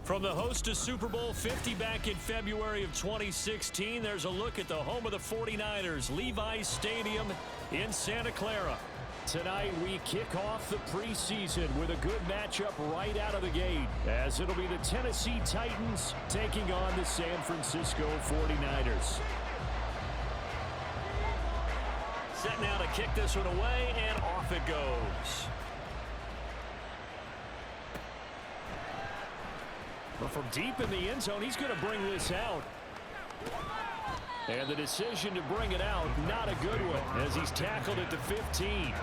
From the host to Super Bowl 50 back in February of 2016, there's a look at the home of the 49ers, Levi's Stadium in Santa Clara. Tonight we kick off the preseason with a good matchup right out of the gate, as it'll be the Tennessee Titans taking on the San Francisco 49ers. Set now to kick this one away, and off it goes. But from deep in the end zone, he's going to bring this out. And the decision to bring it out, not a good one, as he's tackled at the 15.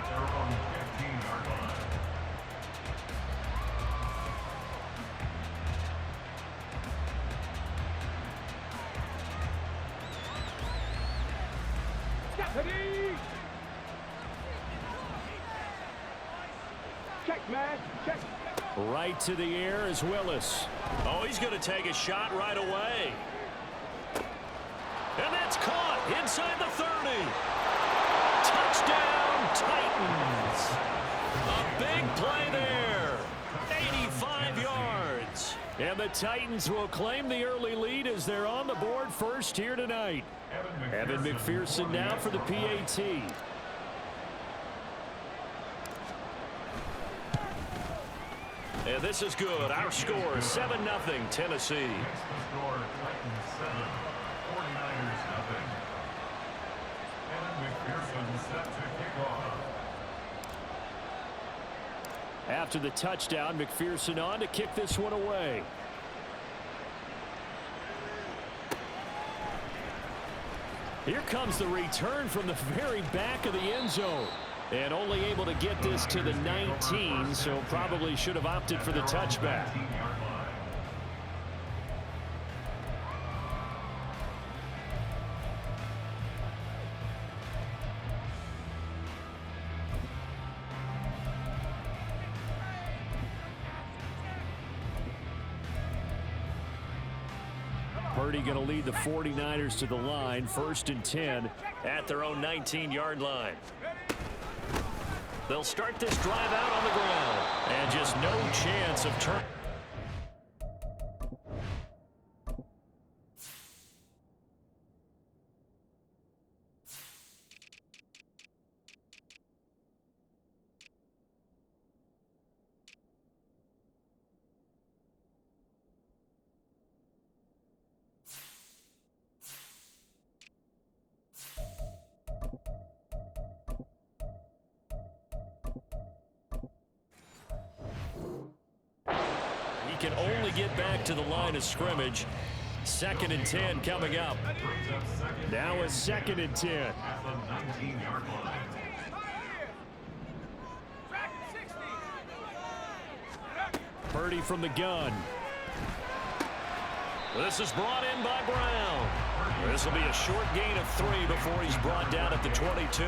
Check, man. Check. Right to the air is Willis. Oh, he's going to take a shot right away. And that's caught inside the 30. Touchdown, Titans. A big play there. 85 yards. And the Titans will claim the early lead as they're on the board first here tonight. Evan McPherson now for the PAT. And this is good. Our score, 7-0, Tennessee. After the touchdown, McPherson on to kick this one away. Here comes the return from the very back of the end zone. And only able to get this to the 19, so probably should have opted for the touchback. Purdy going to lead the 49ers to the line, 1st and 10 at their own 19-yard line. They'll start this drive out on the ground. And just no chance of turn. Can only get back to the line of scrimmage. 2nd and 10 coming up. Now a 2nd and 10. Purdy from the gun. This is brought in by Brown. This will be a short gain of 3 before he's brought down at the 22.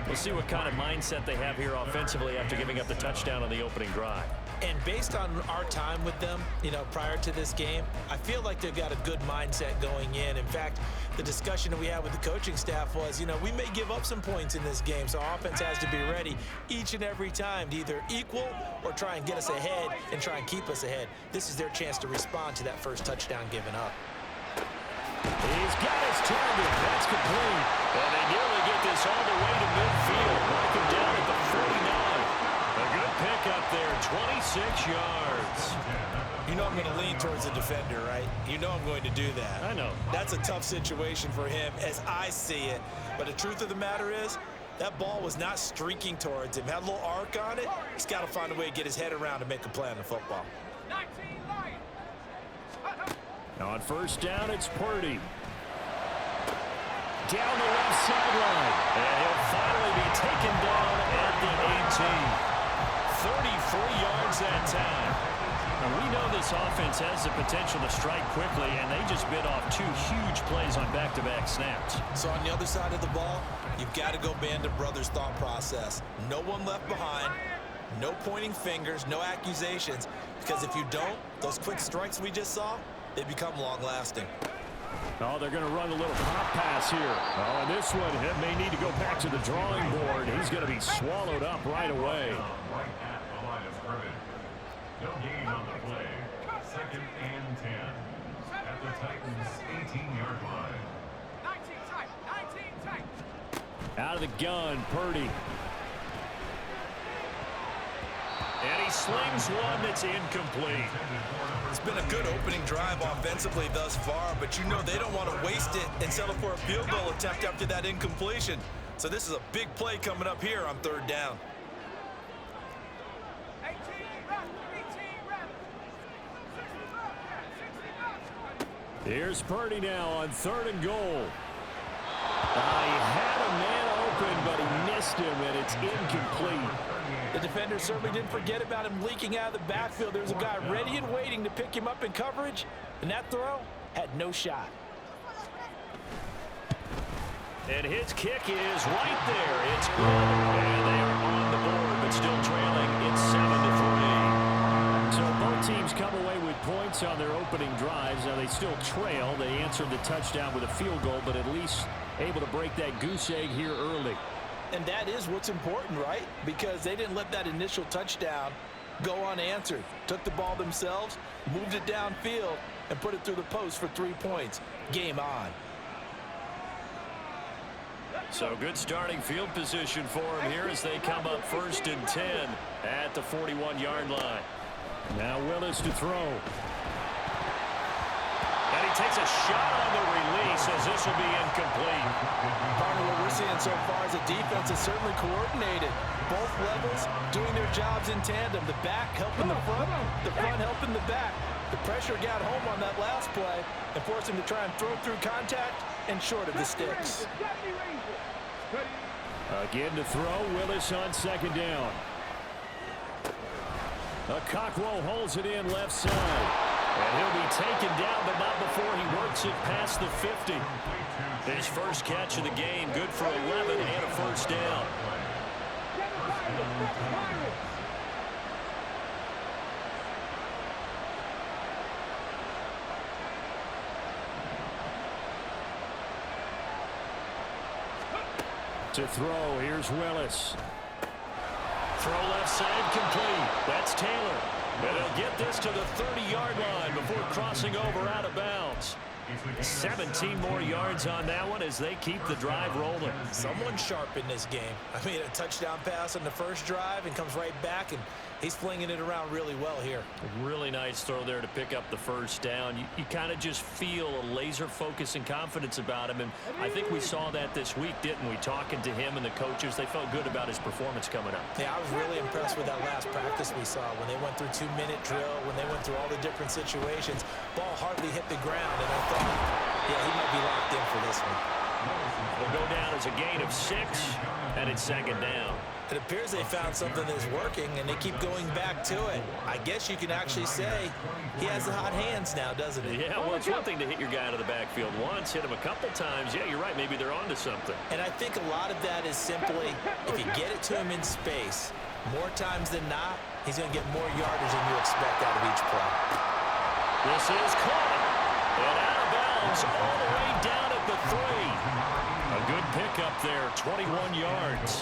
We'll see what kind of mindset they have here offensively after giving up the touchdown on the opening drive. And based on our time with them, prior to this game, I feel like they've got a good mindset going in. In fact, the discussion that we had with the coaching staff was, we may give up some points in this game, so our offense has to be ready each and every time to either equal or try and get us ahead and try and keep us ahead. This is their chance to respond to that first touchdown given up. He's got his target. That's complete. And they nearly get this all the way to midfield. Mark him down at the 49. A good pick up there, 26 yards. I'm going to lean towards the defender, right? I'm going to do that. I know. That's a tough situation for him as I see it. But the truth of the matter is, that ball was not streaking towards him. Had a little arc on it. He's got to find a way to get his head around and make a play on the football. Now on 1st down, it's Purdy. Down the left sideline. And he'll finally be taken down at the 18. 33 yards that time. And we know this offense has the potential to strike quickly, and they just bit off 2 huge plays on back-to-back snaps. So on the other side of the ball, you've got to go Band of Brothers thought process. No one left behind, no pointing fingers, no accusations, because if you don't, those quick strikes we just saw, they become long-lasting. Oh, they're going to run a little pop pass here. Oh, and this one may need to go back to the drawing board. He's going to be swallowed up right away. No gain on the play. 2nd and 10 at the Titans' 18-yard line. 19 tight, 19 tight. Out of the gun, Purdy. And he slings one that's incomplete. It's been a good opening drive offensively thus far, but you know they don't want to waste it and settle for a field goal attempt after that incompletion. So this is a big play coming up here on 3rd down. 18 run, 18 run. 60 Here's Purdy now on 3rd and goal. He had a man open, but he missed him, and it's incomplete. The defender certainly didn't forget about him leaking out of the backfield. There's a guy ready and waiting to pick him up in coverage, and that throw had no shot. And his kick is right there. It's good. And they are on the board, but still trailing. It's 7-3. So both teams come away with points on their opening drives. Now they still trail. They answered the touchdown with a field goal, but at least able to break that goose egg here early. And that is what's important, right? Because they didn't let that initial touchdown go unanswered. Took the ball themselves, moved it downfield, and put it through the post for 3 points. Game on. So good starting field position for him here as they come up 1st and 10 at the 41-yard line. Now Willis to throw. And he takes a shot on the release as this will be incomplete. Partner, what we're seeing so far is a defense is certainly coordinated. Both levels doing their jobs in tandem. The back helping the front helping the back. The pressure got home on that last play and forced him to try and throw through contact and short of the sticks. Again to throw, Willis on 2nd down. Okakwo holds it in left side. And he'll be taken down, but not before he works it past the 50. His first catch of the game, good for 11 and a 1st down. To throw, here's Willis. Throw left side complete. That's Taylor. And he'll get this to the 30-yard line before crossing over out of bounds. 17 more yards on that one as they keep the drive rolling. Someone sharp in this game. I mean, a touchdown pass on the first drive and comes right back, and he's flinging it around really well here. A really nice throw there to pick up the 1st down. You kind of just feel a laser focus and confidence about him, and I think we saw that this week, didn't we? Talking to him and the coaches, they felt good about his performance coming up. Yeah, I was really impressed with that last practice we saw when they went through 2-minute drill, when they went through all the different situations. Ball hardly hit the ground, and I thought, yeah, he might be locked in for this one. Will go down as a gain of 6, and it's 2nd down. It appears they found something that's working, and they keep going back to it. I guess you can actually say he has the hot hands now, doesn't he? Yeah, well, it's one thing to hit your guy out of the backfield once, hit him a couple times. Yeah, you're right. Maybe they're onto something. And I think a lot of that is simply if you get it to him in space, more times than not, he's going to get more yardage than you expect out of each play. This is caught. And out of bounds all the way down at the 3. A good pickup there, 21 yards.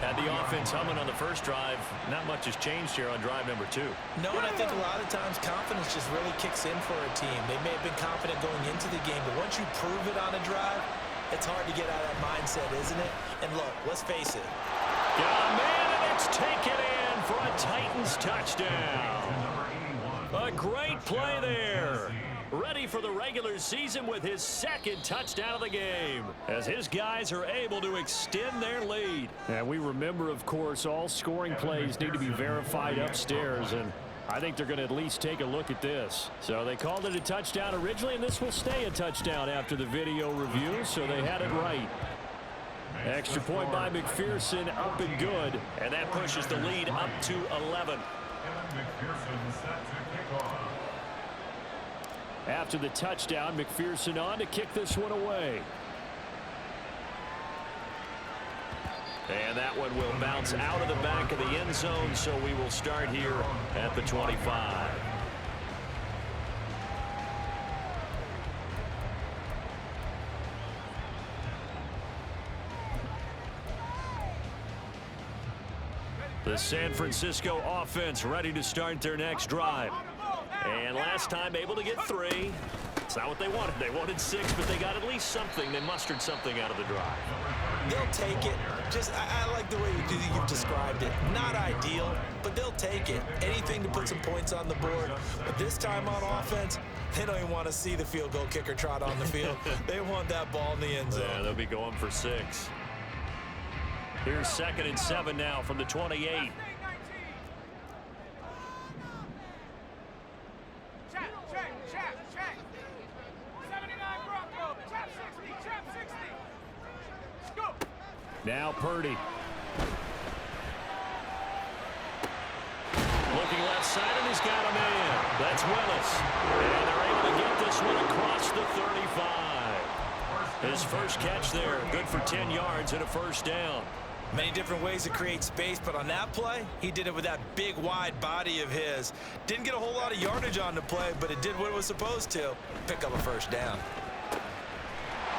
Had the offense humming on the first drive. Not much has changed here on drive number 2. No, and I think a lot of times confidence just really kicks in for a team. They may have been confident going into the game, but once you prove it on a drive, it's hard to get out of that mindset, isn't it? And look, let's face it. Got a man, and it's taken in for a Titans touchdown. A great play there. Ready for the regular season with his 2nd touchdown of the game as his guys are able to extend their lead. And we remember, of course, all scoring plays need to be verified upstairs, and I think they're going to at least take a look at this. So they called it a touchdown originally, and this will stay a touchdown after the video review, so they had it right. Extra point by McPherson, up and good, and that pushes the lead up to 11. After the touchdown, McPherson on to kick this one away. And that one will bounce out of the back of the end zone, so we will start here at the 25. The San Francisco offense ready to start their next drive. And last last time, able to get 3. It's not what they wanted. They wanted 6, but they got at least something. They mustered something out of the drive. They'll take it. I like the way you've described it. Not ideal, but they'll take it. Anything to put some points on the board. But this time on offense, they don't even want to see the field goal kicker trot on the field. They want that ball in the end zone. Yeah, they'll be going for 6. Here's 2nd and 7 now from the 28. Check, check, check, check. 79 Broncos. Trap 60, trap 60. Go. Now Purdy. Looking left side, and he's got a man. That's Willis. And they're able to get this one across the 35. His first catch there, good for 10 yards and a first down. Many different ways to create space, but on that play, he did it with that big, wide body of his. Didn't get a whole lot of yardage on the play, but it did what it was supposed to. Pick up a first down.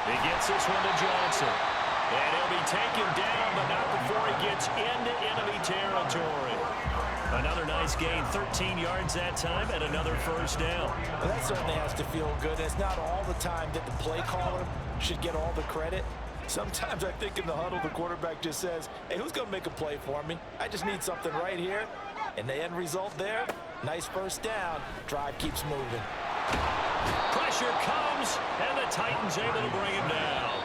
He gets this one to Johnson. And he'll be taken down, but not before he gets into enemy territory. Another nice gain, 13 yards that time, and another first down. Well, that certainly has to feel good. It's not all the time that the play caller should get all the credit. Sometimes I think in the huddle, the quarterback just says, hey, who's going to make a play for me? I just need something right here. And the end result there, nice first down. Drive keeps moving. Pressure comes, and the Titans able to bring him down.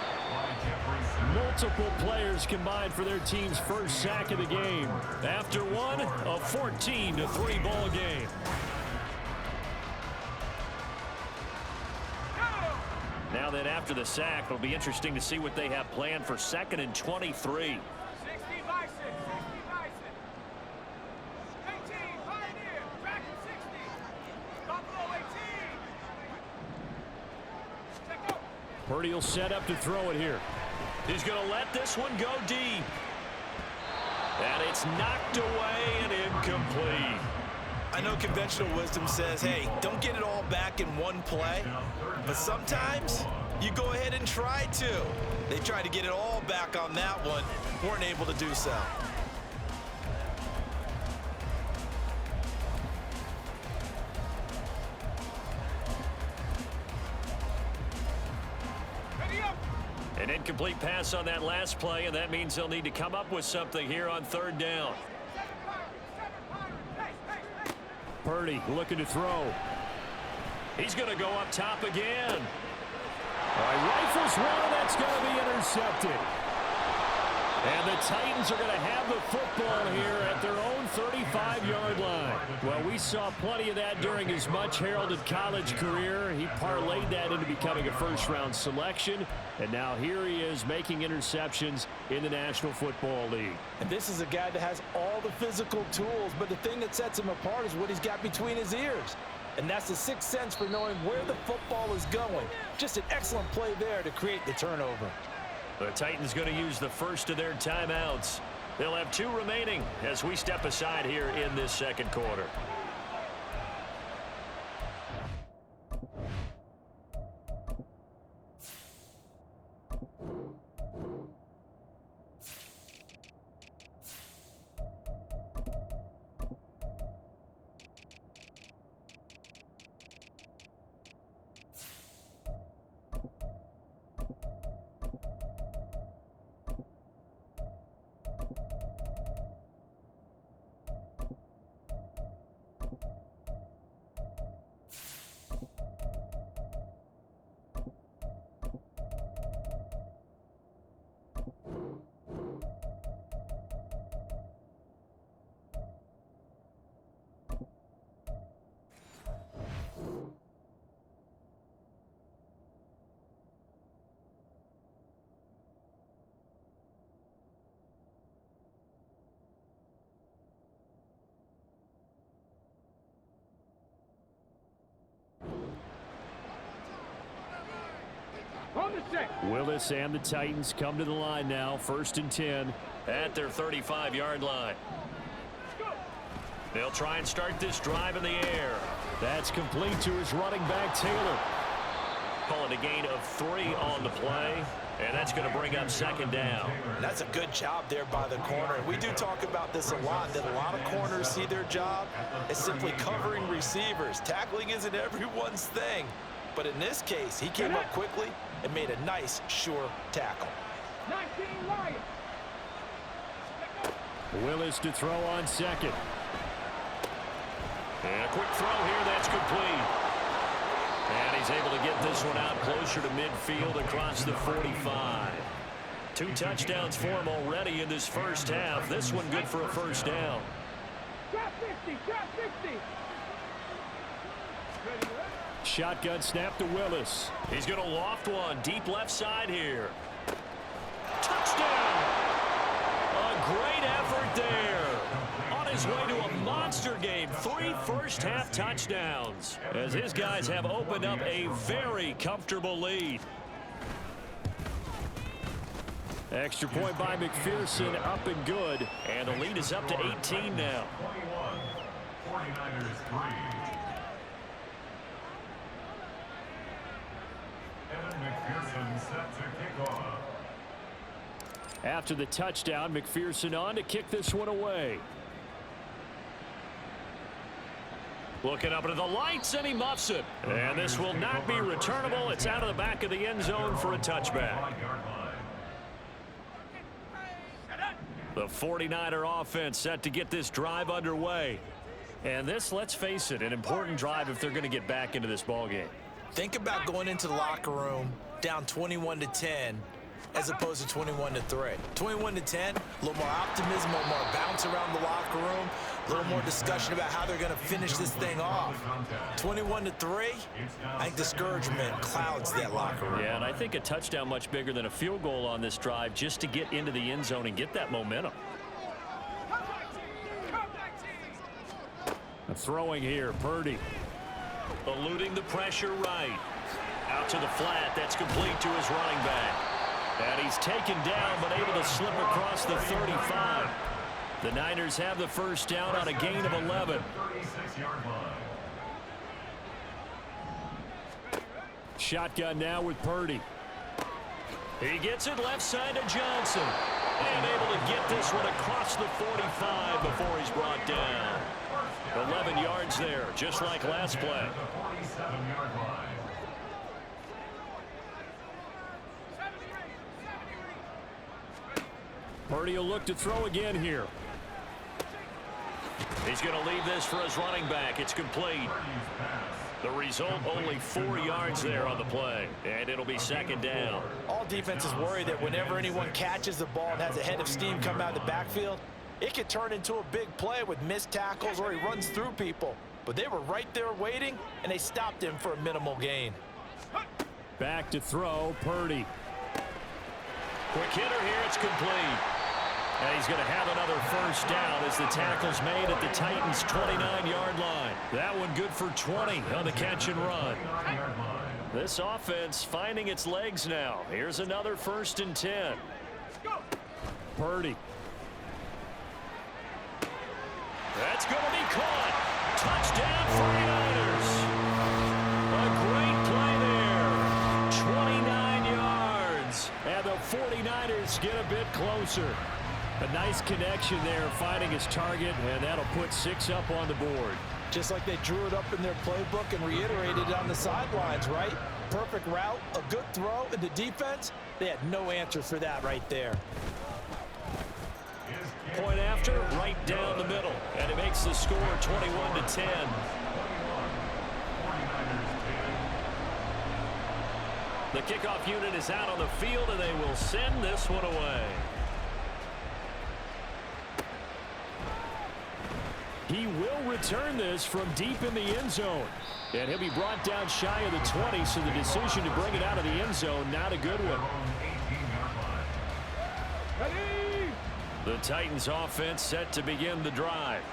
Multiple players combined for their team's first sack of the game. After one, a 14-3 ball game. Now that after the sack, it'll be interesting to see what they have planned for 2nd and 23. 60 Bison, 60 Bison. 18, Pioneer, back at 60. Buffalo 18. Check go. Purdy will set up to throw it here. He's going to let this one go deep. And it's knocked away and incomplete. I know conventional wisdom says, hey, don't get it all back in one play. But sometimes you go ahead and try to. They tried to get it all back on that one. Weren't able to do so. Ready up. An incomplete pass on that last play, and that means they'll need to come up with something here on 3rd down. 7 Pirates. Hey, hey, hey. Purdy looking to throw. He's going to go up top again. All right, rifles one, and that's going to be intercepted. And the Titans are going to have the football here at their own 35-yard line. Well, we saw plenty of that during his much-heralded college career. He parlayed that into becoming a first-round selection. And now here he is making interceptions in the National Football League. And this is a guy that has all the physical tools, but the thing that sets him apart is what he's got between his ears. And that's the sixth sense for knowing where the football is going. Just an excellent play there to create the turnover. The Titans going to use the first of their timeouts. They'll have 2 remaining as we step aside here in this 2nd quarter. Willis and the Titans come to the line now. 1st and 10 at their 35-yard line. They'll try and start this drive in the air. That's complete to his running back, Taylor. Call it a gain of 3 on the play. And that's going to bring up second down. That's a good job there by the corner. And we do talk about this a lot, that a lot of corners see their job as simply covering receivers. Tackling isn't everyone's thing. But in this case, he came up quickly and made a nice, sure tackle. 19 Lions. Willis to throw on second. And a quick throw here, that's complete. And he's able to get this one out closer to midfield across the 45. 2 touchdowns for him already in this first half. This one good for a first down. Drop 50, drop 50. Shotgun snap to Willis. He's going to loft one deep left side here. Touchdown! A great effort there. On his way to a monster game. 3 first-half touchdowns as his guys have opened up a very comfortable lead. Extra point by McPherson, up and good. And the lead is up to 18 now. 21, 49ers 3. Evan McPherson set to kick off. After the touchdown, McPherson on to kick this one away. Looking up into the lights, and he muffs it. And this will not be returnable. It's out of the back of the end zone for a touchback. The 49er offense set to get this drive underway. And this, let's face it, an important drive if they're going to get back into this ballgame. Think about going into the locker room down 21-10 as opposed to 21-3. 21-10, a little more optimism, a little more bounce around the locker room, a little more discussion about how they're going to finish this thing off. 21-3, I think discouragement clouds that locker room. Yeah, and I think a touchdown much bigger than a field goal on this drive just to get into the end zone and get that momentum. Throwing here, Purdy. Eluding the pressure right. Out to the flat, that's complete to his running back. And he's taken down, but able to slip across the 35. The Niners have the first down on a gain of 11. 36-yard line. Shotgun now with Purdy. He gets it left side to Johnson. And able to get this one across the 45 before he's brought down. 11 yards there, just like last play. 47-yard line. Purdy will look to throw again here. He's going to leave this for his running back. It's complete. The result, only 4 yards there on the play. And it'll be second down. All defenses worry that whenever anyone catches the ball and has a head of steam come out of the backfield, it could turn into a big play with missed tackles or he runs through people. But they were right there waiting, and they stopped him for a minimal gain. Back to throw, Purdy. Quick hitter here, it's complete. And he's going to have another first down as the tackle's made at the Titans' 29-yard line. That one good for 20 on the catch and run. This offense finding its legs now. Here's another 1st and 10. Purdy. That's going to be caught. Touchdown 49ers. A great play there. 29 yards. And the 49ers get a bit closer. A nice connection there, finding his target, and that'll put 6 up on the board. Just like they drew it up in their playbook and reiterated it on the sidelines, right? Perfect route, a good throw, and the defense, they had no answer for that right there. Point after, right down the middle, and it makes the score 21-10. The kickoff unit is out on the field, and they will send this one away. He will return this from deep in the end zone. And he'll be brought down shy of the 20, so the decision to bring it out of the end zone, not a good one. The Titans offense set to begin the drive.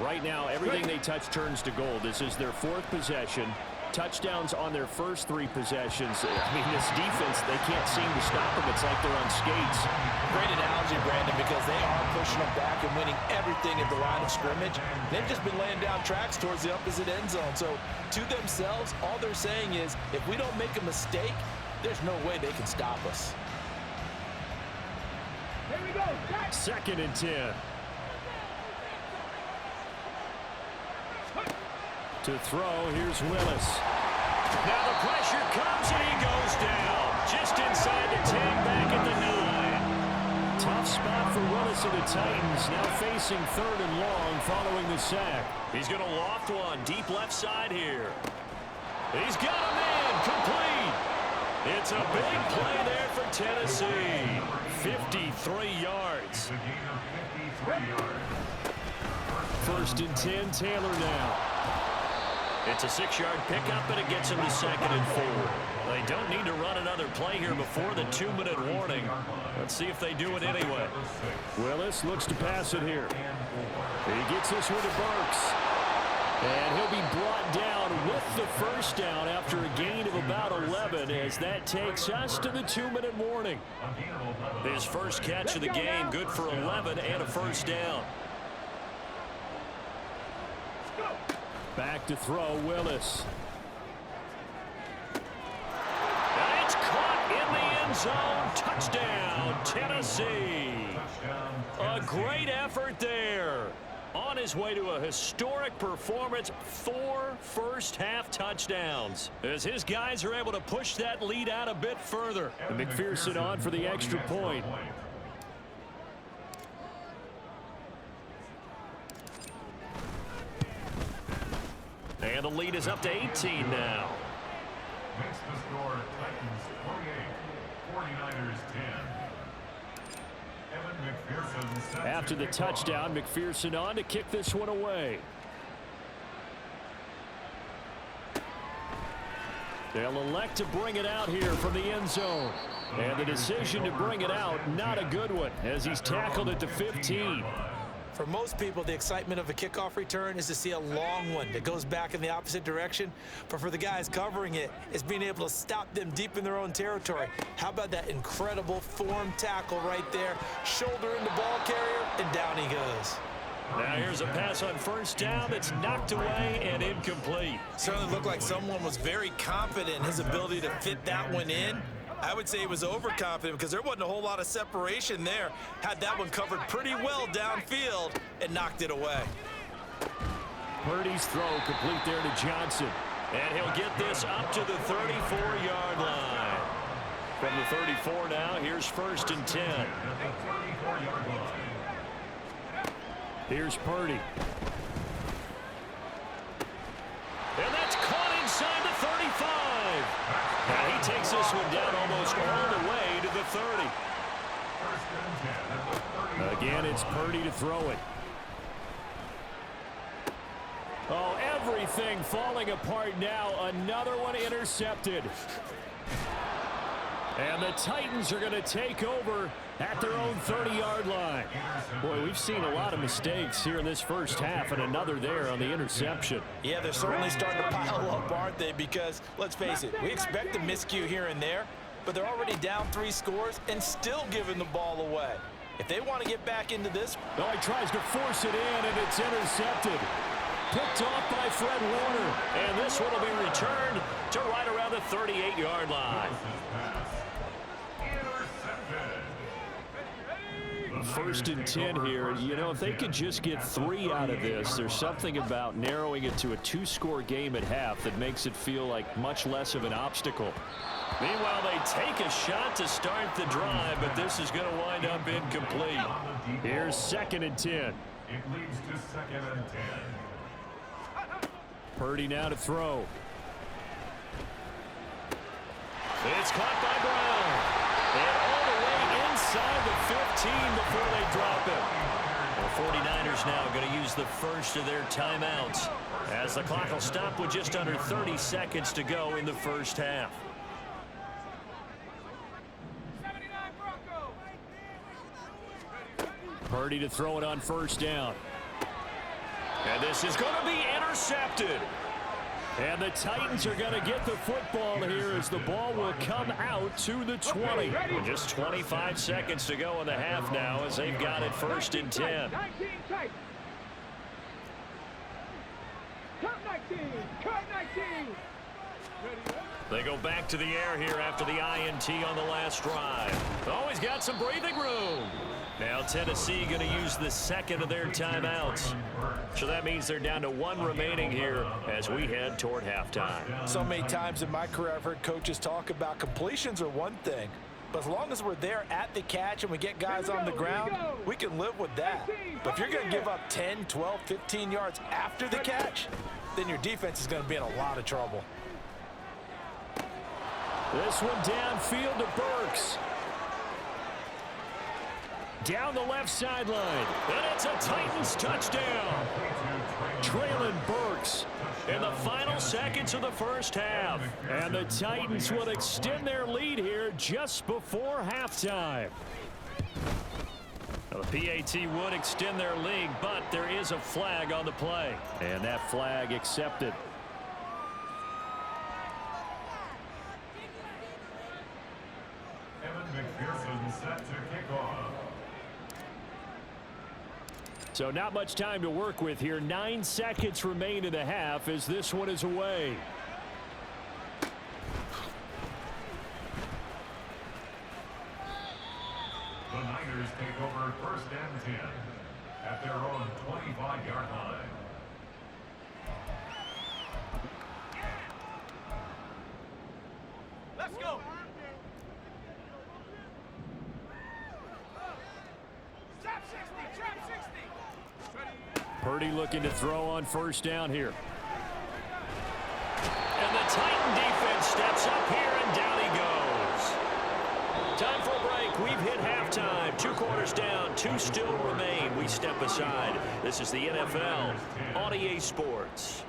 Right now, everything they touch turns to gold. This is their 4th possession. Touchdowns on their first 3 possessions. I mean, this defense, they can't seem to stop them. It's like they're on skates. Great analogy, Brandon, because they are pushing them back and winning everything at the line of scrimmage. They've just been laying down tracks towards the opposite end zone. So, to themselves, all they're saying is, if we don't make a mistake, there's no way they can stop us. Here we go. Jack. 2nd and 10. To throw, here's Willis. Now the pressure comes and he goes down. Just inside the 10, back at the 9. Tough spot for Willis and the Titans, now facing 3rd and long following the sack. He's going to loft one deep left side here. He's got him in, complete. It's a big play there for Tennessee. 53 yards. The gain of 53 yards. 1st and 10, Taylor now. It's a 6-yard pickup, and it gets him to 2nd and 4. They don't need to run another play here before the 2-minute warning. Let's see if they do it anyway. Willis looks to pass it here. He gets this one to Burks. And he'll be brought down with the first down after a gain of about 11 as that takes us to the 2-minute warning. His first catch of the game, good for 11 and a first down. Back to throw, Willis. And it's caught in the end zone. Touchdown, Tennessee. A great effort there. On his way to a historic performance, 4 first-half touchdowns. As his guys are able to push that lead out a bit further. And McPherson on for the extra point. And the lead is up to 18 now. Makes the score Titans 48, 49ers 10. Evan McPherson. After the touchdown, McPherson on to kick this one away. They'll elect to bring it out here from the end zone. And the decision to bring it out, not a good one, as he's tackled at the 15. For most people, the excitement of a kickoff return is to see a long one that goes back in the opposite direction. But for the guys covering it, it's being able to stop them deep in their own territory. How about that incredible form tackle right there? Shoulder in the ball carrier, and down he goes. Now here's a pass on first down that's knocked away and incomplete. Certainly looked like someone was very confident in his ability to fit that one in. I would say he was overconfident because there wasn't a whole lot of separation there. Had that one covered pretty well downfield and knocked it away. Purdy's throw complete there to Johnson. And he'll get this up to the 34-yard line. From the 34 now, here's 1st and 10. Here's Purdy. And that's caught inside the 35. Now he takes this one down almost all the way to the 30. Again, it's Purdy to throw it. Oh, everything falling apart now. Another one intercepted. And the Titans are going to take over at their own 30-yard line. Boy, we've seen a lot of mistakes here in this first half, and another there on the interception. Yeah, they're certainly starting to pile up, aren't they? Because, let's face it, we expect a miscue here and there, but they're already down 3 scores and still giving the ball away. If they want to get back into this... Oh, he tries to force it in, and it's intercepted. Picked off by Fred Warner. And this one will be returned to right around the 38-yard line. 1st and 10 here. You know, if they could just get 3 out of this, there's something about narrowing it to a 2-score game at half that makes it feel like much less of an obstacle. Meanwhile, they take a shot to start the drive, but this is going to wind up incomplete. Here's 2nd and 10. It leads to 2nd and 10. Purdy now to throw. It's caught by Brown. And all the way inside the 15 before they drop it. The 49ers now going to use the first of their timeouts as the clock will stop with just under 30 seconds to go in the first half. Purdy to throw it on first down. And this is going to be intercepted. And the Titans are going to get the football here as the ball will come out to the 20. With just 25 seconds to go in the half now as they've got it 1st and 10. 19 Titans. Cut 19. Cut 19. They go back to the air here after the INT on the last drive. Oh, he's got some breathing room. Now Tennessee going to use the second of their timeouts. So that means they're down to one remaining here as we head toward halftime. So many times in my career I've heard coaches talk about completions are one thing, but as long as we're there at the catch and we get guys on the ground, we can live with that. But if you're going to give up 10, 12, 15 yards after the catch, then your defense is going to be in a lot of trouble. This one downfield to Burks. Down the left sideline. And it's a Titans touchdown. Traylon Burks in the final seconds of the first half. And the Titans will extend their lead here just before halftime. Now, the PAT would extend their lead, but there is a flag on the play. And that flag accepted. Evan McPherson set to kick off. So not much time to work with here. 9 seconds remain in the half as this one is away. The Niners take over 1st and 10 at their own 25-yard line. Let's go. Trap 60, trap 60. Purdy looking to throw on 1st down here. And the Titan defense steps up here, and down he goes. Time for a break. We've hit halftime. 2 quarters down, 2 still remain. We step aside. This is the NFL on EA Sports.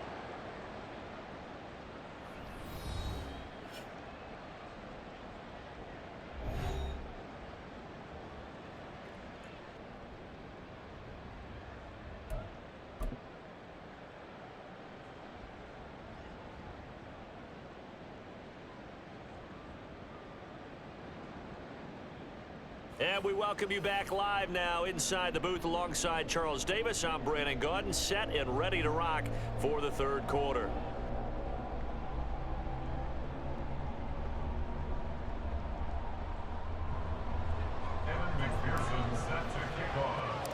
And we welcome you back live now inside the booth alongside Charles Davis. I'm Brandon Gaudin, set and ready to rock for the 3rd quarter. Evan McPherson set to kick off.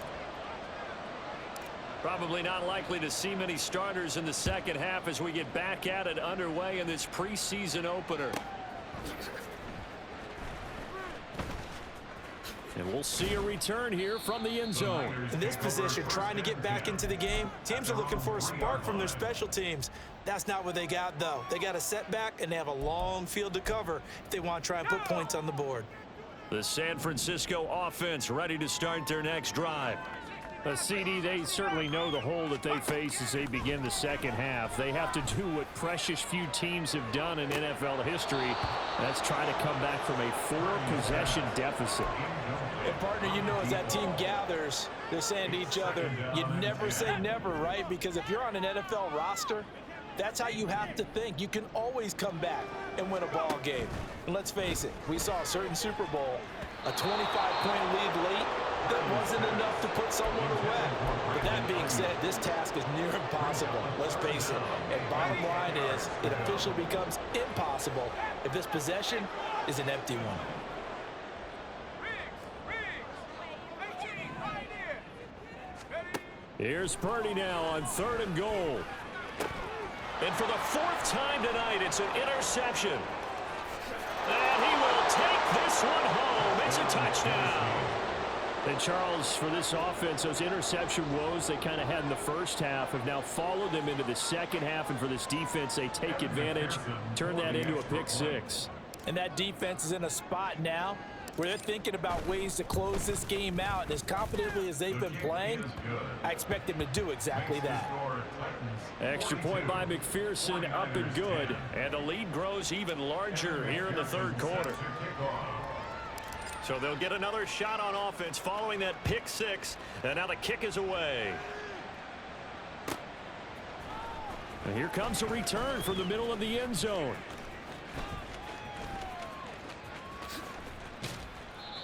Probably not likely to see many starters in the 2nd half as we get back at it underway in this preseason opener. And we'll see a return here from the end zone. In this position, trying to get back into the game, teams are looking for a spark from their special teams. That's not what they got, though. They got a setback, and they have a long field to cover if they want to try and put points on the board. The San Francisco offense ready to start their next drive. CD, they certainly know the hole that they face as they begin the 2nd half. They have to do what precious few teams have done in NFL history. That's try to come back from a 4-possession deficit. And partner, you know, as that team gathers, they're saying to each other, you never say never, right? Because if you're on an NFL roster, that's how you have to think. You can always come back and win a ball game. And let's face it, we saw a certain Super Bowl, a 25-point lead late, that wasn't enough to put someone away. But that being said, this task is near impossible. Let's face it. And bottom line is, it officially becomes impossible if this possession is an empty one. Here's Purdy now on 3rd and goal. And for the 4th time tonight, it's an interception. And he will take this one home. It's a touchdown. And Charles, for this offense, those interception woes they kind of had in the 1st half have now followed them into the 2nd half. And for this defense, they take advantage, turn that into a pick 6. And that defense is in a spot now where they're thinking about ways to close this game out. And as confidently as they've been playing, I expect them to do exactly that. Extra point by McPherson, up and good. And the lead grows even larger here in the 3rd quarter. So they'll get another shot on offense following that pick 6. And now the kick is away. And here comes a return from the middle of the end zone.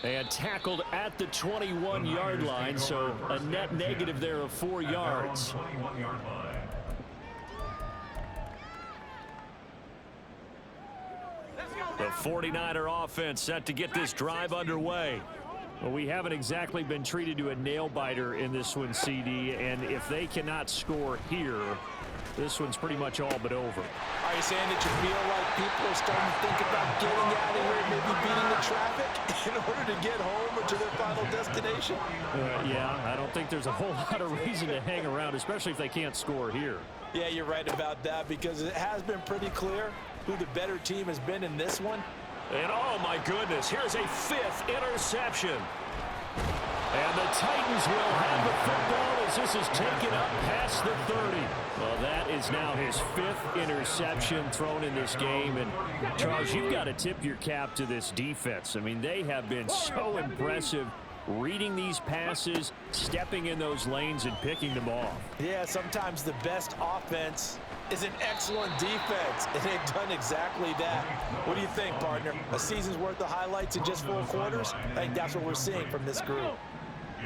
And tackled at the 21-yard line, so a net negative there of 4 yards. 21-yard line. The 49er offense set to get this drive underway. Well, we haven't exactly been treated to a nail-biter in this one, CD, and if they cannot score here, this one's pretty much all but over. Are you saying that you feel like people are starting to think about getting out of here, maybe beating the traffic in order to get home or to their final destination? Yeah, I don't think there's a whole lot of reason to hang around, especially if they can't score here. Yeah, you're right about that, because it has been pretty clear who the better team has been in this one. And oh my goodness, here's a 5th interception. And the Titans will have the football as this is taken up past the 30. Well, that is now his 5th interception thrown in this game. And Charles, you've got to tip your cap to this defense. I mean, they have been so impressive reading these passes, stepping in those lanes and picking them off. Yeah, sometimes the best offense is an excellent defense, and they've done exactly that. What do you think, partner? A season's worth of highlights in just 4 quarters? I think that's what we're seeing from this group.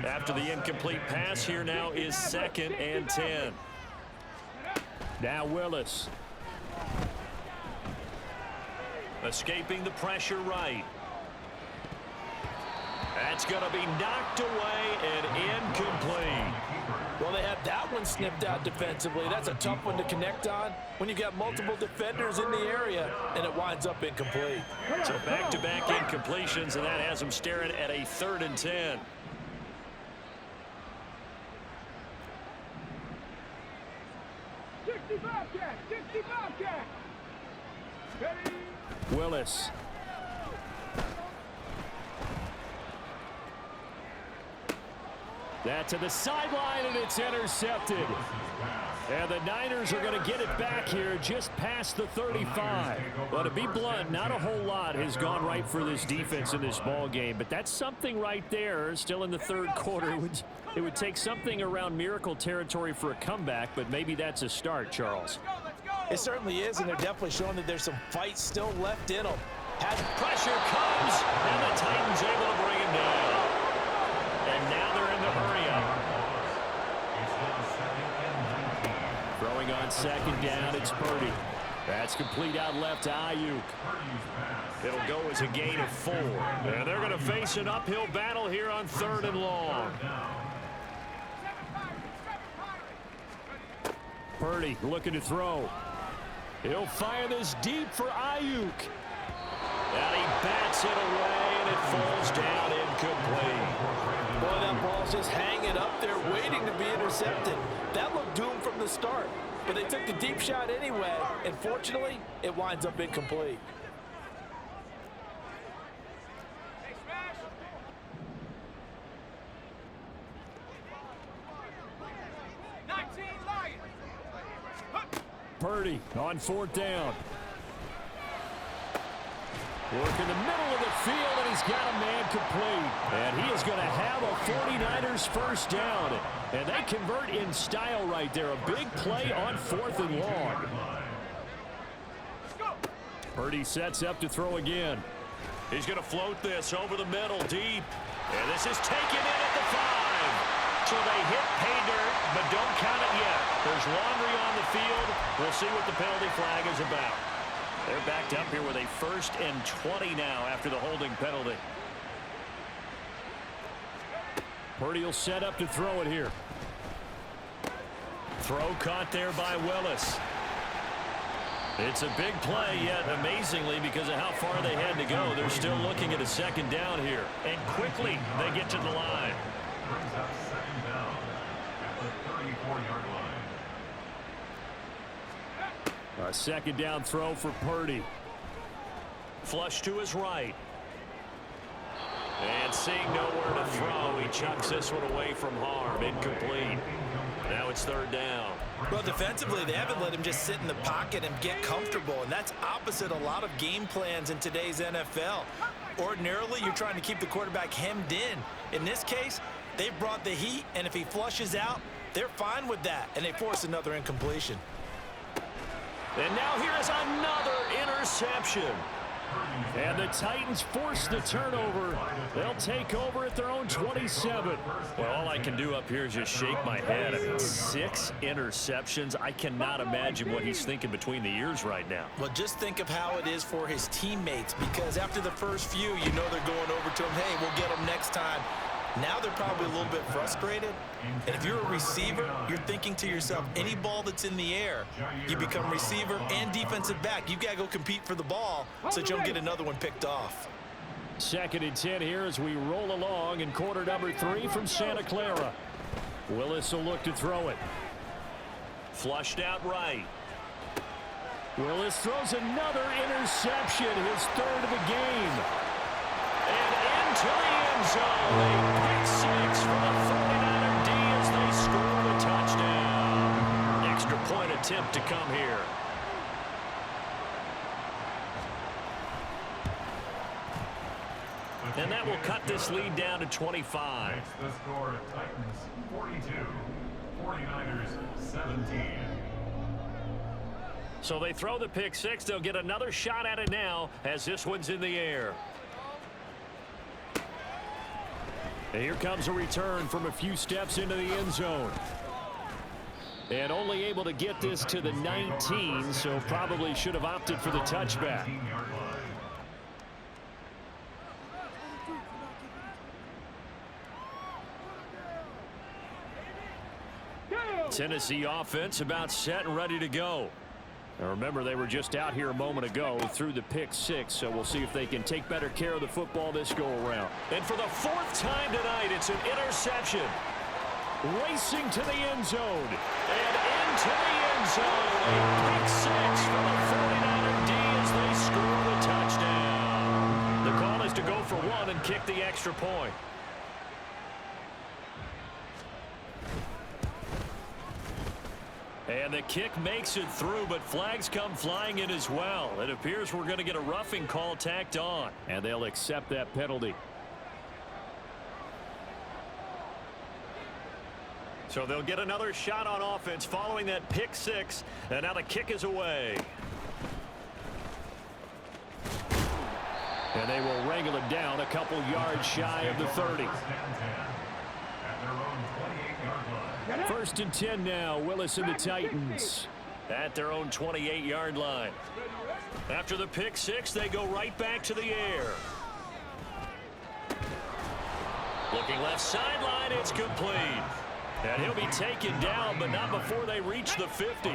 After the incomplete pass, here now is 2nd and 10. Now Willis. Escaping the pressure right. That's going to be knocked away and incomplete. Well, they had that one snipped out defensively. That's a tough one to connect on when you got multiple defenders in the area, and it winds up incomplete. So back-to-back incompletions, and that has them staring at a 3rd and 10. Willis. That to the sideline, and it's intercepted. And the Niners are going to get it back here just past the 35. Well, to be blunt, not a whole lot has gone right for this defense in this ball game, but that's something right there. Still in the 3rd quarter. It would take something around miracle territory for a comeback, but maybe that's a start, Charles. It certainly is, and they're definitely showing that there's some fight still left in them. Pressure comes, and the Titans able to bring him down. And now they're in the hurry-up. Throwing on 2nd down, it's Purdy. That's complete out left to Ayuk. It'll go as a gain of 4. And they're going to face an uphill battle here on 3rd and long. Purdy looking to throw. He'll fire this deep for Ayuk. And he bats it away, and it falls down incomplete. Boy, that ball's just hanging up there, waiting to be intercepted. That looked doomed from the start, but they took the deep shot anyway, and fortunately, it winds up incomplete. Purdy on 4th down. Work in the middle of the field, and he's got a man complete. And he is going to have a 49ers first down. And they convert in style right there. A big play on 4th and long. Purdy sets up to throw again. He's going to float this over the middle deep. And this is taken in at the 5. So they hit pay dirt, but don't count it yet. There's laundry on the field. We'll see what the penalty flag is about. They're backed up here with a 1st and 20 now after the holding penalty. Purdy will set up to throw it here. Throw caught there by Willis. It's a big play, yet amazingly, because of how far they had to go, they're still looking at a 2nd down here. And quickly, they get to the line. Brings up 2nd down at the 34-yard line. A 2nd down throw for Purdy. Flush to his right. And seeing nowhere to throw, he chucks this one away from harm. Incomplete. Now it's 3rd down. Well, defensively, they haven't let him just sit in the pocket and get comfortable, and that's opposite a lot of game plans in today's NFL. Ordinarily, you're trying to keep the quarterback hemmed in. In this case, they've brought the heat, and if he flushes out, they're fine with that, and they force another incompletion. And now here is another interception. And the Titans force the turnover. They'll take over at their own 27. Well, all I can do up here is just shake my head. I mean, 6 interceptions. I cannot imagine what he's thinking between the ears right now. Well, just think of how it is for his teammates, because after the first few, you know they're going over to him, hey, we'll get him next time. Now they're probably a little bit frustrated. And if you're a receiver, you're thinking to yourself, any ball that's in the air, you become receiver and defensive back. You've got to go compete for the ball so that you don't get another one picked off. 2nd and 10 here as we roll along in quarter number 3 from Santa Clara. Willis will look to throw it. Flushed out right. Willis throws another interception, his 3rd of the game. And into the end zone. A pick 6 for the 49er D as they score the touchdown. Extra point attempt to come here. And that will cut this lead down to 25. Makes the score Titans 42, 49ers 17. So they throw the pick 6. They'll get another shot at it now as this one's in the air. And here comes a return from a few steps into the end zone. And only able to get this to the 19, so probably should have opted for the touchback. Tennessee offense about set and ready to go. Now remember, they were just out here a moment ago through the pick 6, so we'll see if they can take better care of the football this go around. And for the 4th time tonight, it's an interception. Racing to the end zone. And into the end zone. A pick 6 for the 49er D as they score the touchdown. The call is to go for 1 and kick the extra point. And the kick makes it through, but flags come flying in as well. It appears we're going to get a roughing call tacked on, and they'll accept that penalty. So they'll get another shot on offense following that pick 6, and now the kick is away. And they will wrangle it down a couple yards shy of the 30. 1st and 10 now. Willis and the Titans at their own 28-yard line. After the pick 6, they go right back to the air. Looking left sideline, it's complete. And he'll be taken down, but not before they reach the 50.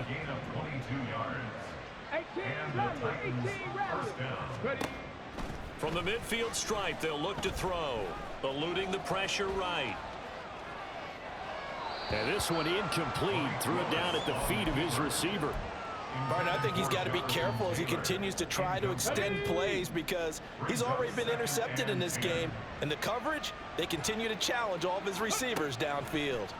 From the midfield stripe, they'll look to throw, eluding the pressure right. And this one incomplete. Threw it down at the feet of his receiver. Martin, I think he's got to be careful as he continues to try to extend plays because he's already been intercepted in this game. And the coverage, they continue to challenge all of his receivers downfield.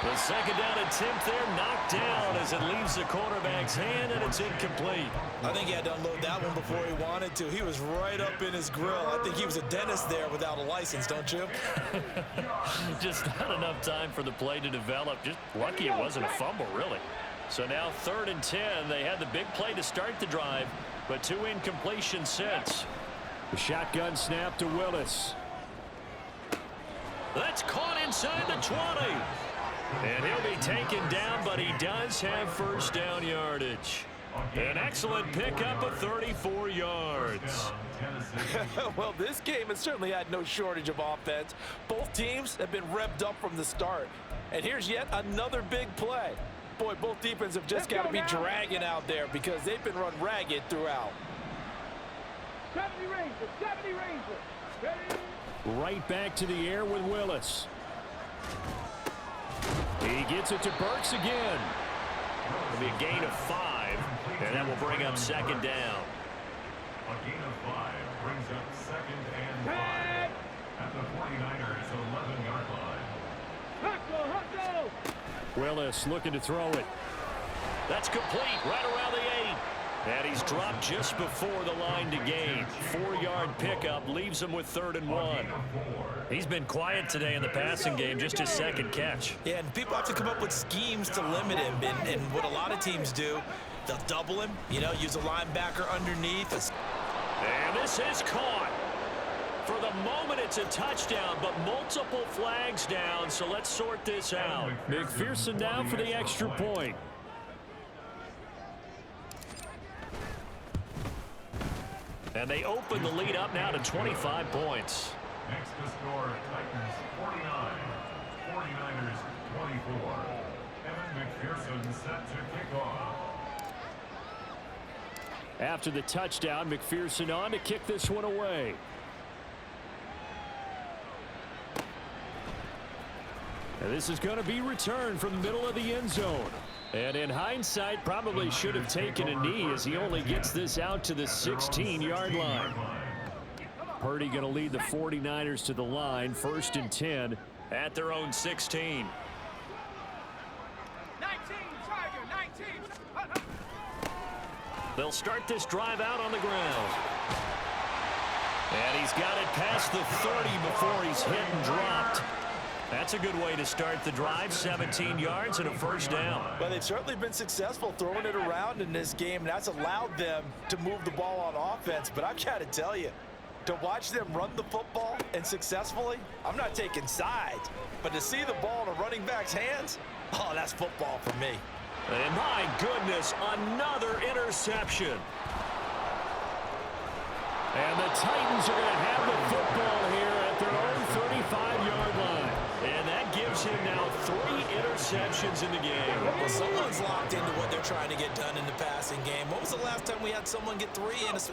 The 2nd down attempt there knocked down as it leaves the cornerback's hand, and it's incomplete. I think he had to unload that one before he wanted to. He was right up in his grill. I think he was a dentist there without a license, don't you? Just not enough time for the play to develop. Just lucky it wasn't a fumble, really. So now 3rd and 10. They had the big play to start the drive, but 2 incompletions since. The shotgun snap to Willis. That's caught inside the 20. And he'll be taken down, but he does have 1st down yardage. An excellent pickup of 34 yards. Well, this game has certainly had no shortage of offense. Both teams have been revved up from the start. And here's yet another big play. Boy, both defenses have just got to be dragging out there because they've been run ragged throughout. 70 Rangers. Ready? Right back to the air with Willis. He gets it to Burks again. It'll be a gain of 5, and that will bring up 2nd down. A gain of 5 brings up 2nd and 5 at the 49ers 11-yard line. Willis looking to throw it. That's complete right around the 8. And he's dropped just before the line to gain. 4-yard pickup leaves him with 3rd and 1. He's been quiet today in the passing game, just his 2nd catch. Yeah, and people have to come up with schemes to limit him. And what a lot of teams do, they'll double him, use a linebacker underneath. And this is caught. For the moment, it's a touchdown, but multiple flags down, so let's sort this out. McPherson now for the extra point. And they open the lead up now to 25 points. Next to score, Titans 49, 49ers 24. Evan McPherson set to kick off. After the touchdown, McPherson on to kick this one away. And this is going to be returned from the middle of the end zone. And in hindsight, probably should have taken a knee as he only gets this out to the 16-yard line. Purdy going to lead the 49ers to the line, 1st and 10 at their own 16. 19, Tiger, 19. They'll start this drive out on the ground. And he's got it past the 30 before he's hit and dropped. That's a good way to start the drive, 17 yards and a 1st down. Well, they've certainly been successful throwing it around in this game, and that's allowed them to move the ball on offense. But I've got to tell you, to watch them run the football and successfully, I'm not taking sides, but to see the ball in a running back's hands, oh, that's football for me. And my goodness, another interception. And the Titans are going to have the football here at their own 35-yard line. And that gives him now 3 interceptions in the game. Well, someone's locked into what they're trying to get done in the passing game. When was the last time we had someone get 3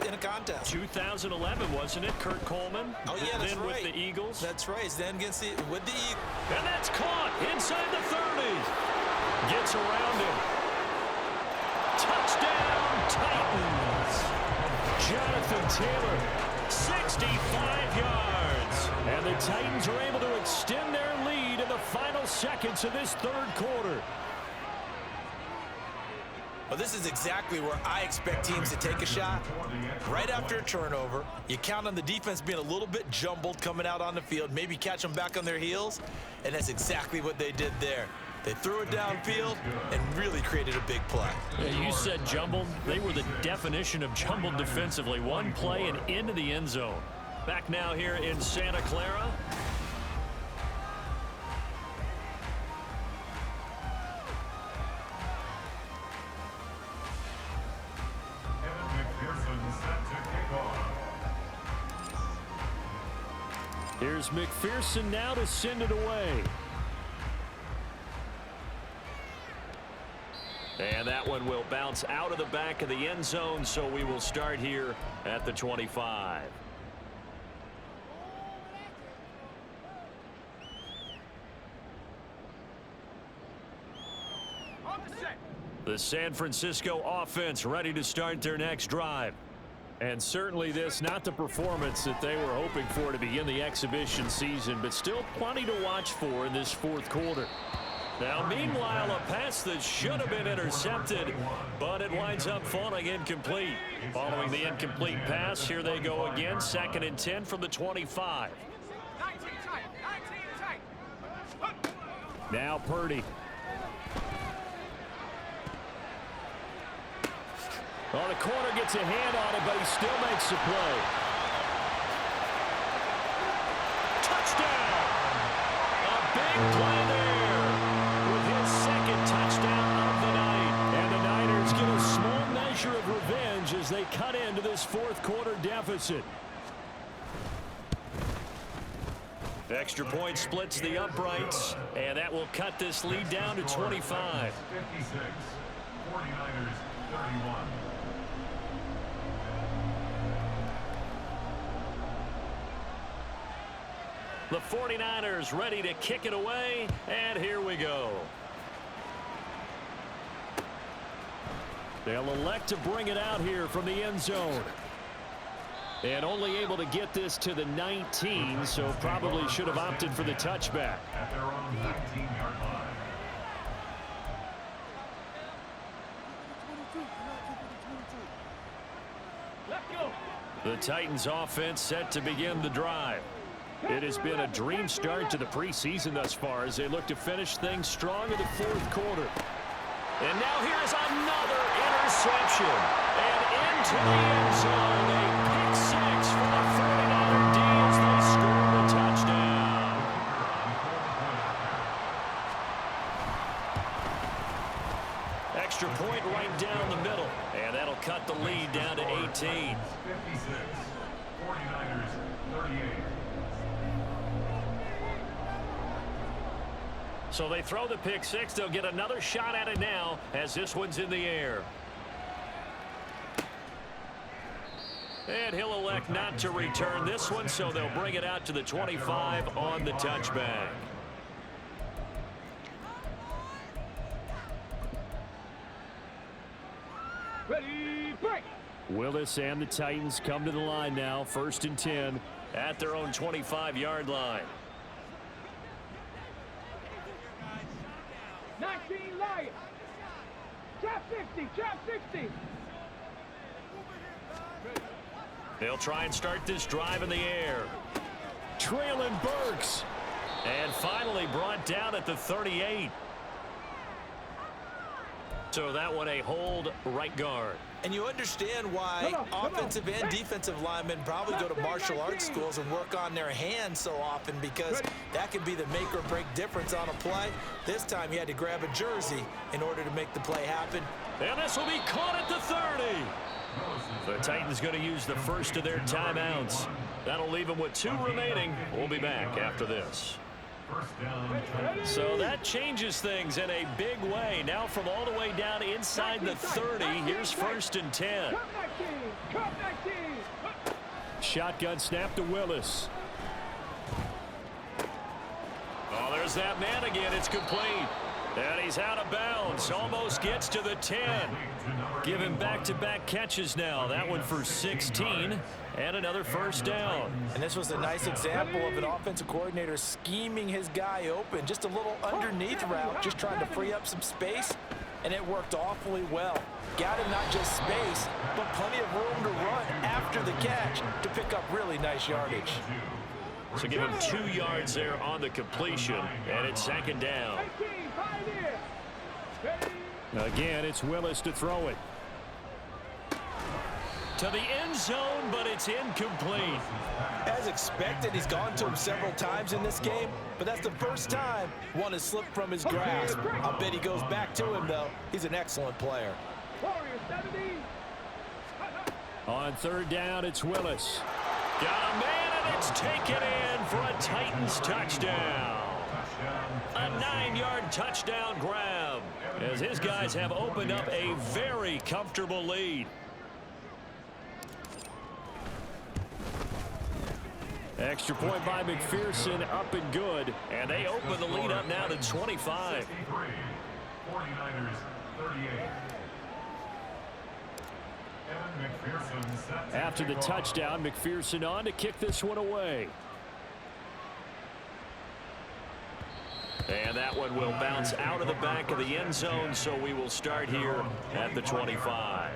in a contest? 2011, wasn't it? Kurt Coleman. Oh, yeah, that's then right. with the Eagles. That's right. Then with the Eagles. And that's caught inside the 30. Gets around him. Touchdown, Titans. Jonathan Taylor, 65 yards. And the Titans are able to extend their lead in the final seconds of this 3rd quarter. Well, this is exactly where I expect teams to take a shot. Right after a turnover, you count on the defense being a little bit jumbled coming out on the field, maybe catch them back on their heels, and that's exactly what they did there. They threw it downfield and really created a big play. Yeah, you said jumbled. They were the definition of jumbled defensively. One play and into the end zone. Back now here in Santa Clara. Evan McPherson set to kick off. Here's McPherson now to send it away. And that one will bounce out of the back of the end zone, so we will start here at the 25. The San Francisco offense ready to start their next drive. And certainly this, not the performance that they were hoping for to begin the exhibition season, but still plenty to watch for in this 4th quarter. Now, meanwhile, a pass that should have been intercepted, but it winds up falling incomplete. Following the incomplete pass, here they go again, 2nd and 10 from the 25. Now Purdy. Well, the corner gets a hand on it, but he still makes the play. Touchdown! A big play there with his 2nd touchdown of the night. And the Niners get a small measure of revenge as they cut into this 4th quarter deficit. Extra point splits the uprights, and that will cut this lead down to 25. 56, 49ers 31. The 49ers ready to kick it away, and here we go. They'll elect to bring it out here from the end zone. And only able to get this to the 19, so probably should have opted for the touchback. At their own 19-yard line. The Titans offense set to begin the drive. It has been a dream start to the preseason thus far as they look to finish things strong in the fourth quarter. And now here's another interception. And into the end zone, a pick six for the 49er D as they score the touchdown. Extra point right down the middle. And that'll cut the lead down to 18. 56, 49ers 38. So they throw the pick six. They'll get another shot at it now as this one's in the air. And he'll elect not to return this one, so they'll bring it out to the 25 on the touchback. Ready, break. Willis and the Titans come to the line now, 1st and 10 at their own 25-yard line. 19 Lions. Trap 50, trap 60. They'll try and start this drive in the air. Traylon Burks. And finally brought down at the 38. So that one a hold right guard. And you understand why offensive and defensive linemen probably go to martial arts schools and work on their hands so often, because that can be the make or break difference on a play. This time he had to grab a jersey in order to make the play happen. And this will be caught at the 30. The Titans going to use the first of their timeouts. That'll leave them with 2 remaining. We'll be back after this. So that changes things in a big way. Now from all the way down inside the 30, here's 1st and 10. Shotgun snap to Willis. Oh, there's that man again. It's complete. And he's out of bounds. Almost gets to the 10. Give him back-to-back catches now. That one for 16. And another first down. And this was a nice example of an offensive coordinator scheming his guy open. Just a little underneath route, just trying to free up some space. And it worked awfully well. Got him not just space, but plenty of room to run after the catch to pick up really nice yardage. So give him 2 yards there on the completion. And it's 2nd down. Again, it's Willis to throw it. To the end zone, but it's incomplete. As expected, he's gone to him several times in this game, but that's the first time one has slipped from his grasp. I'll bet he goes back to him, though. He's an excellent player. On 3rd down, it's Willis. Got a man, and it's taken in for a Titans touchdown. A 9-yard touchdown grab as his guys have opened up a very comfortable lead. Extra point by McPherson, up and good. And they open the lead up now to 25. 49ers 38. After the touchdown, McPherson on to kick this one away. And that one will bounce out of the back of the end zone, so we will start here at the 25.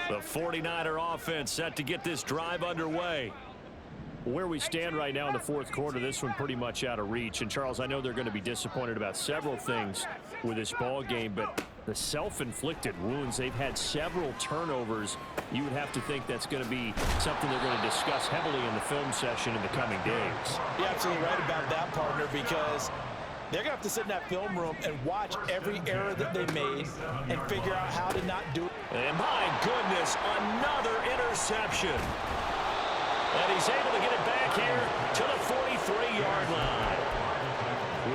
The 49er offense set to get this drive underway. Where we stand right now in the fourth quarter, this one pretty much out of reach. And, Charles, I know they're going to be disappointed about several things with this ball game, but the self-inflicted wounds, they've had several turnovers. You would have to think that's going to be something they're going to discuss heavily in the film session in the coming days. You're absolutely right about that, partner, because they're going to have to sit in that film room and watch every error that they made and figure out how to not do it. And, my goodness, another interception. And he's able to get it back here to the 43-yard line.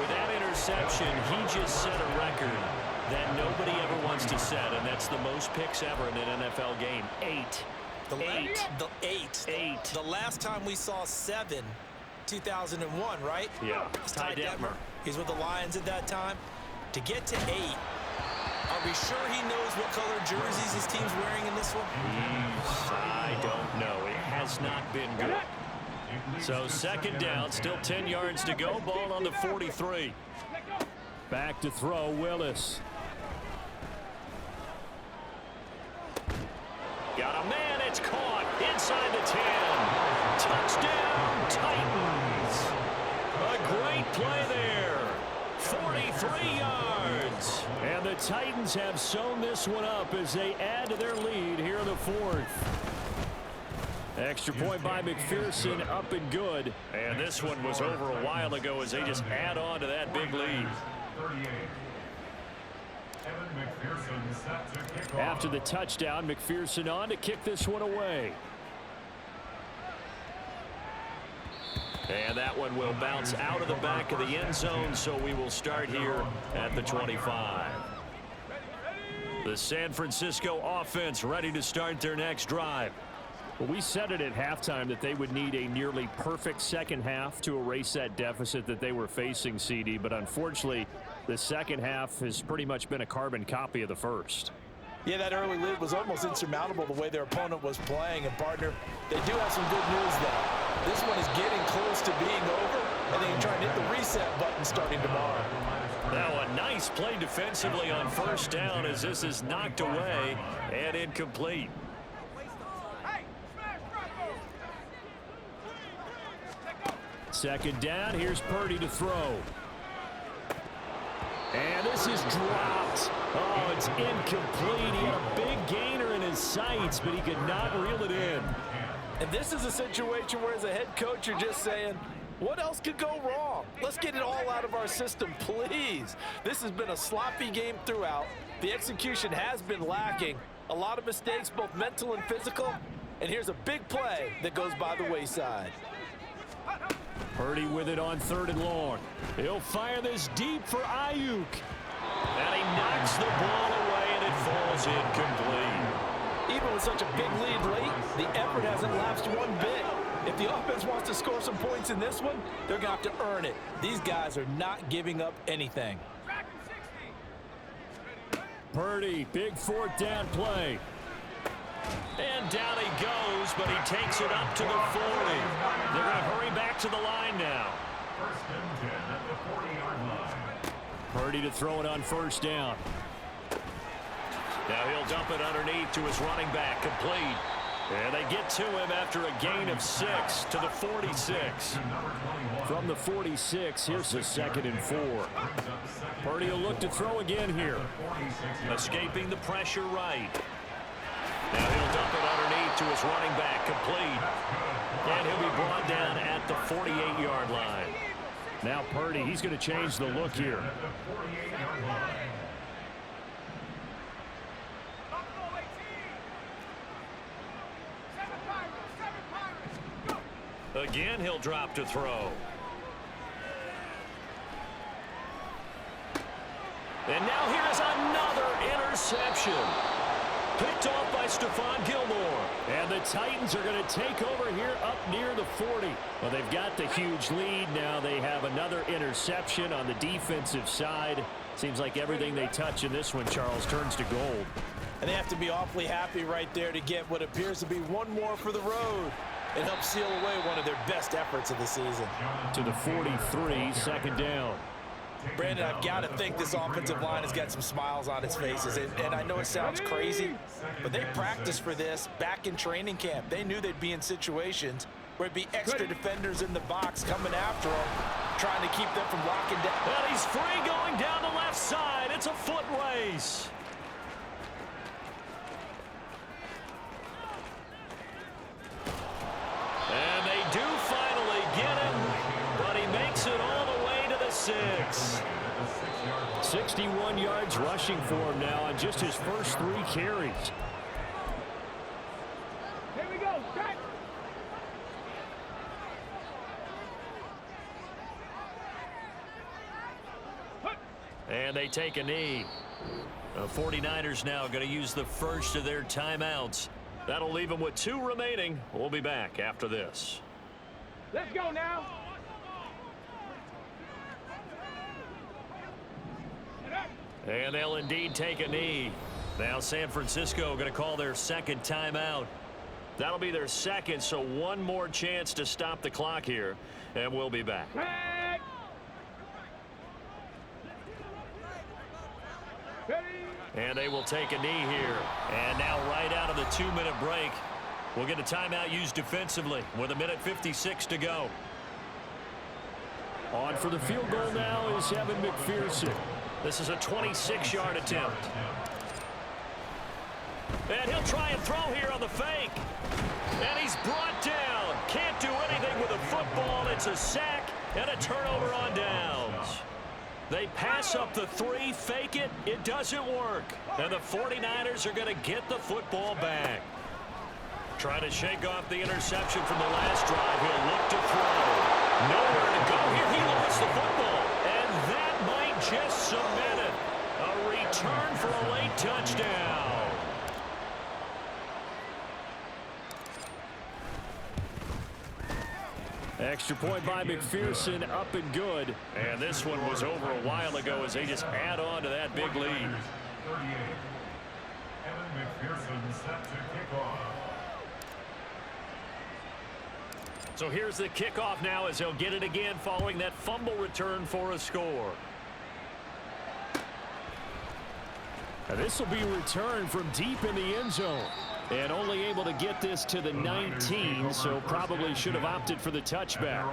With that interception, he just set a record that nobody ever wants to set, and that's the most picks ever in an NFL game. 8. The last time we saw 7, 2001, right? Yeah. Ty Detmer. He's with the Lions at that time. To get to 8, are we sure he knows what color jerseys his team's wearing in this one? I don't know. It has not been good. So 2nd down, still 10 yards to go. Ball on the 43. Back to throw, Willis. Got a man. It's caught inside the 10. Touchdown, Titans. A great play there. 43 yards. And the Titans have sewn this one up as they add to their lead here in the fourth. Extra point by McPherson, up and good. And this one was over a while ago as they just add on to that big lead. After the touchdown, McPherson on to kick this one away. And that one will bounce out of the back of the end zone, so we will start here at the 25. The San Francisco offense ready to start their next drive. Well, we said it at halftime that they would need a nearly perfect second half to erase that deficit that they were facing, CD, but unfortunately, the second half has pretty much been a carbon copy of the first. Yeah, that early lead was almost insurmountable the way their opponent was playing. And, partner, they do have some good news, though. This one is getting close to being over, and they can try and hit the reset button starting tomorrow. Now a nice play defensively on first down as this is knocked away and incomplete. Second down, here's Purdy to throw. And this is dropped. Oh, it's incomplete. He had a big gainer in his sights, but he could not reel it in. And this is a situation where as a head coach you're just saying, what else could go wrong? Let's get it all out of our system, please. This has been a sloppy game throughout. The execution has been lacking. A lot of mistakes, both mental and physical. And here's a big play that goes by the wayside. Purdy with it on 3rd and long. He'll fire this deep for Ayuk. And he knocks the ball away, and it falls incomplete. Even with such a big lead late, the effort hasn't lapsed one bit. If the offense wants to score some points in this one, they're going to have to earn it. These guys are not giving up anything. Purdy, big 4th down play. And down he goes, but he takes it up to the 40. They're going to hurry back to the line now. First and 10 at the 40-yard line. Purdy to throw it on first down. Now he'll dump it underneath to his running back, complete. And they get to him after a gain of 6 to the 46. From the 46, here's the 2nd and 4. Purdy will look to throw again here. Escaping the pressure right. Now he'll dump it underneath to his running back, complete. And he'll be brought down at the 48-yard line. Now Purdy, he's going to change the look here. Again, he'll drop to throw. And now here is another interception. Picked off by Stephon Gilmore. And the Titans are going to take over here up near the 40. Well, they've got the huge lead. Now they have another interception on the defensive side. Seems like everything they touch in this one, Charles, turns to gold. And they have to be awfully happy right there to get what appears to be one more for the road. It helps seal away one of their best efforts of the season. To the 43, 2nd down. Brandon, I've got to think this offensive line has got some smiles on its faces. And I know it sounds crazy, but they practiced for this back in training camp. They knew they'd be in situations where it'd be extra defenders in the box coming after them, trying to keep them from locking down. Well, he's free going down the left side. It's a foot race. And they do finally get him, but he makes it all the way to the 6. 61 yards rushing for him now on just his first 3 carries. Here we go, set. And they take a knee. The 49ers now going to use the first of their timeouts. That'll leave them with 2 remaining. We'll be back after this. Let's go now. And they'll indeed take a knee. Now San Francisco going to call their 2nd timeout. That'll be their 2nd, so one more chance to stop the clock here, and we'll be back. And they will take a knee here. And now right out of the 2-minute break, we'll get a timeout used defensively with 1:56 to go. On for the field goal now is Evan McPherson. This is a 26-yard attempt. And he'll try and throw here on the fake. And he's brought down. Can't do anything with a football. It's a sack and a turnover on downs. They pass up the 3, fake it. It doesn't work. And the 49ers are going to get the football back. Trying to shake off the interception from the last drive. He'll look to throw. Nowhere to go here. He lost the football. And that might just cement it. A return for a late touchdown. Extra point by McPherson, up and good. And this one was over a while ago as they just add on to that big lead. 38. Evan McPherson set to kick off. So here's the kickoff now as he'll get it again following that fumble return for a score. Now this will be returned from deep in the end zone. And only able to get this to the 19, so probably should have opted for the touchback.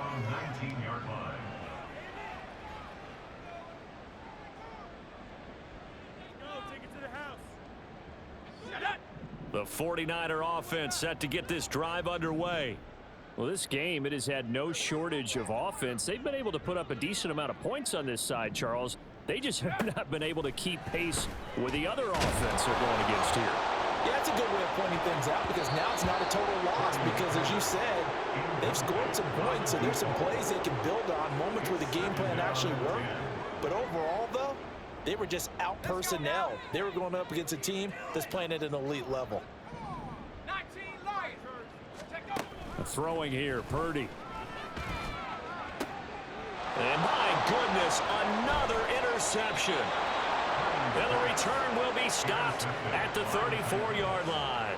The 49er offense set to get this drive underway. Well, this game, it has had no shortage of offense. They've been able to put up a decent amount of points on this side, Charles. They just have not been able to keep pace with the other offense they're going against here. Yeah, that's a good way of pointing things out because now it's not a total loss because, as you said, they've scored some points, so there's some plays they can build on, moments where the game plan actually worked. But overall, though, they were just out-personnel. They were going up against a team that's playing at an elite level. 19 Lions. Throwing here, Purdy. And my goodness, another interception. And the return will be stopped at the 34-yard line.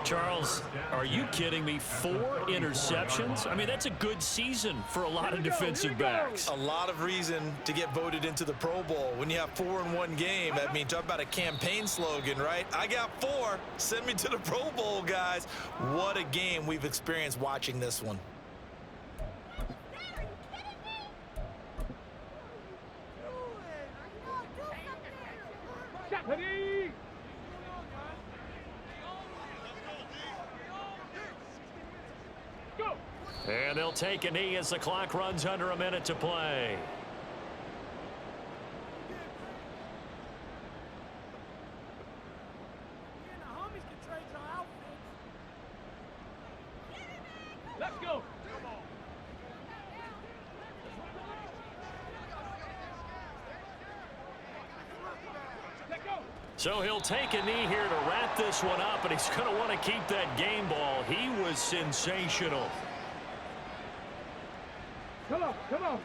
Charles, are you kidding me? 4 interceptions? I mean, that's a good season for a lot of defensive backs. A lot of reason to get voted into the Pro Bowl. When you have 4 in one game, I mean, talk about a campaign slogan, right? I got 4. Send me to the Pro Bowl, guys. What a game we've experienced watching this one. And they'll take a knee as the clock runs under a minute to play. Let's go. So he'll take a knee here to wrap this one up, and he's going to want to keep that game ball. He was sensational. Come on, come on.